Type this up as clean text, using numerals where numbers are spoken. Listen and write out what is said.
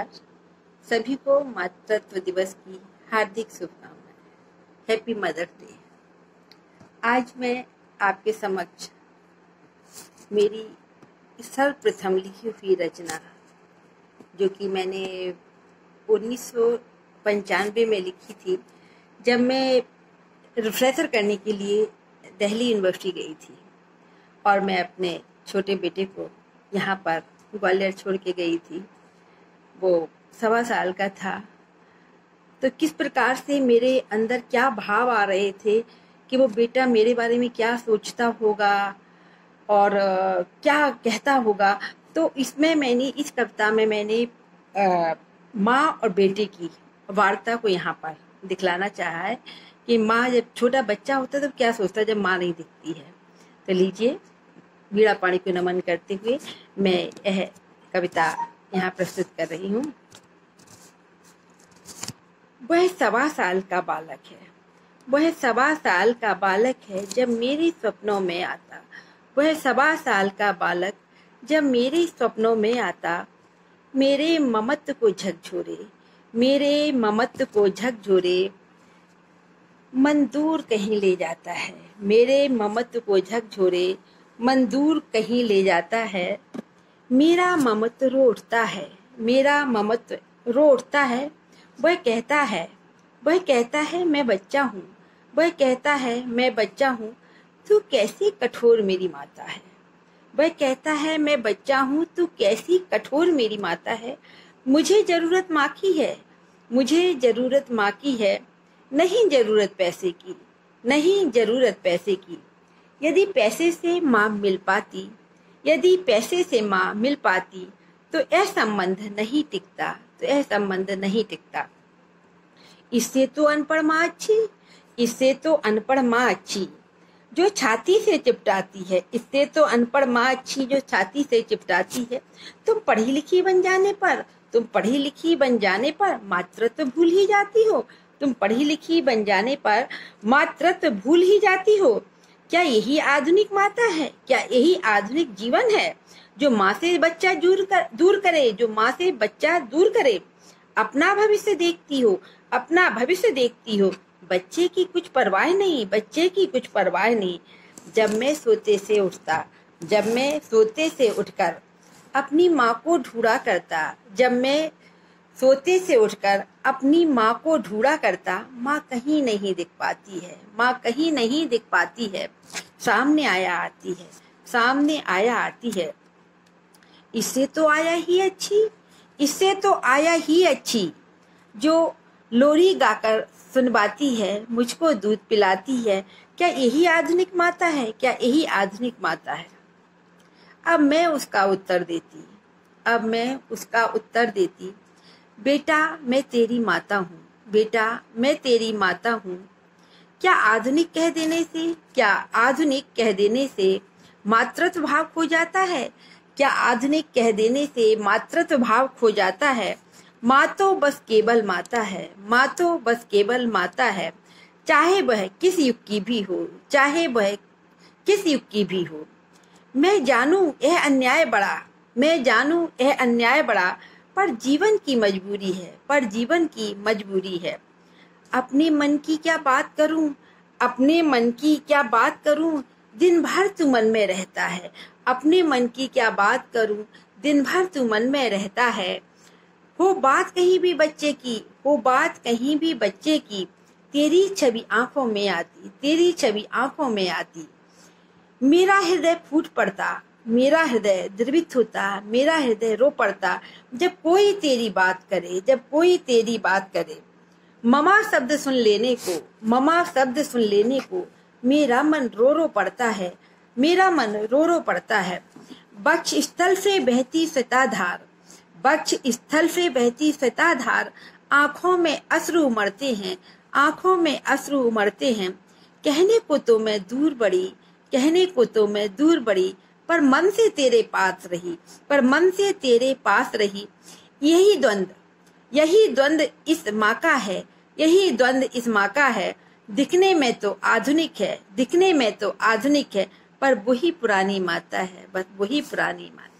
नमस्कार। सभी को मातृत्व दिवस की हार्दिक शुभकामनाएं। Happy mother's day. आज मैं आपके समक्ष मेरी सर्वप्रथम लिखी हुई रचना, जो कि मैंने 1995 में लिखी थी, जब मैं रिफ्रेशर करने के लिए दिल्ली यूनिवर्सिटी गई थी और मैं अपने छोटे बेटे को यहाँ पर ग्वालियर छोड़ के गई थी। वो 1.25 साल का था। तो किस प्रकार से मेरे अंदर क्या भाव आ रहे थे कि वो बेटा मेरे बारे में क्या सोचता होगा और क्या कहता होगा। तो इसमें मैंने इस कविता में मैंने माँ और बेटे की वार्ता को यहाँ पर दिखलाना चाहा है कि माँ जब छोटा बच्चा होता है तो क्या सोचता है जब माँ नहीं दिखती है। तो लीजिए, वीणा पाणी को नमन करते हुए मैं यह कविता यहाँ प्रस्तुत कर रही हूँ। वह 1.25 साल का बालक है, वह 1.25 साल का बालक है जब मेरे सपनों में आता। वह 1.25 साल का बालक जब मेरे सपनों में आता। मेरे ममत्व को झकझोरे, मेरे ममत्व को झकझोरे, मन दूर कहीं ले जाता है। मेरे ममत्व को झकझोरे, मन दूर कहीं ले जाता है। मेरा ममत्व रो उठता है, मेरा ममत्व रो उठता है। वह कहता है मैं बच्चा हूँ, वह कहता है मैं बच्चा हूँ, तू कैसी कठोर मेरी माता है। वह कहता है मैं बच्चा हूँ, तू कैसी कठोर मेरी माता है। मुझे जरूरत माँ की है, मुझे जरूरत माँ की है, नहीं जरूरत पैसे की, नहीं जरूरत पैसे की। यदि पैसे से माँ मिल पाती, यदि पैसे से माँ मिल पाती, तो यह संबंध नहीं टिकता, तो यह संबंध नहीं टिकता। इससे तो अनपढ़ माँ अच्छी, इससे तो अनपढ़ माँ अच्छी जो छाती से चिपटाती है। इससे तो अनपढ़ माँ अच्छी जो छाती से चिपटाती है। तुम पढ़ी लिखी बन जाने पर, तुम पढ़ी लिखी बन जाने पर मातृत्व भूल ही जाती हो। तुम पढ़ी लिखी बन जाने पर मातृत्व भूल ही जाती हो। क्या यही आधुनिक माता है? क्या यही आधुनिक जीवन है? जो माँ से बच्चा दूर करे, जो माँ से बच्चा दूर करे। अपना भविष्य देखती हो, अपना भविष्य देखती हो। बच्चे की कुछ परवाह नहीं, बच्चे की कुछ परवाह नहीं। जब मैं सोते से उठता, जब मैं सोते से उठकर अपनी माँ को ढूंढा करता, जब मैं सोते से उठकर अपनी माँ को ढूंढा करता, माँ कहीं नहीं दिख पाती है, माँ कहीं नहीं दिख पाती है। सामने आया आती है, सामने आया आती है। इससे तो आया ही अच्छी, इससे तो आया ही अच्छी जो लोरी गाकर सुनवाती है, मुझको दूध पिलाती है। क्या यही आधुनिक माता है? क्या यही आधुनिक माता है? अब मैं उसका उत्तर देती, अब मैं उसका उत्तर देती। बेटा मैं तेरी माता हूँ, बेटा मैं तेरी माता हूँ। क्या आधुनिक कह देने से, क्या आधुनिक कह देने से मातृत्व भाव खो जाता है? क्या आधुनिक कह देने से मातृत्व भाव खो जाता है? माँ तो बस केवल माता है, माँ तो बस केवल माता है। चाहे वह किस युग की भी हो, चाहे वह किस युग की भी हो। मैं जानूं यह अन्याय बड़ा, मैं जानूं यह अन्याय बड़ा, पर जीवन की मजबूरी है, पर जीवन की मजबूरी है। अपने मन की क्या बात करूं, अपने मन की क्या बात करूं, दिन भर तू मन में रहता है। अपने मन की क्या बात करूं, दिन भर तू मन में रहता है। हो बात कहीं भी बच्चे की, हो बात कहीं भी बच्चे की, तेरी छवि आंखों में आती, तेरी छवि आंखों में आती। मेरा हृदय फूट पड़ता, मेरा हृदय द्रवित होता, मेरा हृदय रो पड़ता जब कोई तेरी बात करे, जब कोई तेरी बात करे। ममा शब्द सुन लेने को, ममा शब्द सुन लेने को मेरा मन रो रो पड़ता है, मेरा मन रो रो पड़ता है। वक्ष स्थल से बहती स्वताधार, वक्ष स्थल से बहती स्वताधार, आंखों में अश्रु उमड़ते हैं, आंखों में अश्रु उमड़ते हैं। कहने को तो मैं दूर बढ़ी, कहने को तो मैं दूर बढ़ी, पर मन से तेरे पास रही, पर मन से तेरे पास रही। यही द्वंद्व इस माँ का है, यही द्वंद्व इस माँ का है। दिखने में तो आधुनिक है, दिखने में तो आधुनिक है, पर वही पुरानी माता है, बस वही पुरानी माता।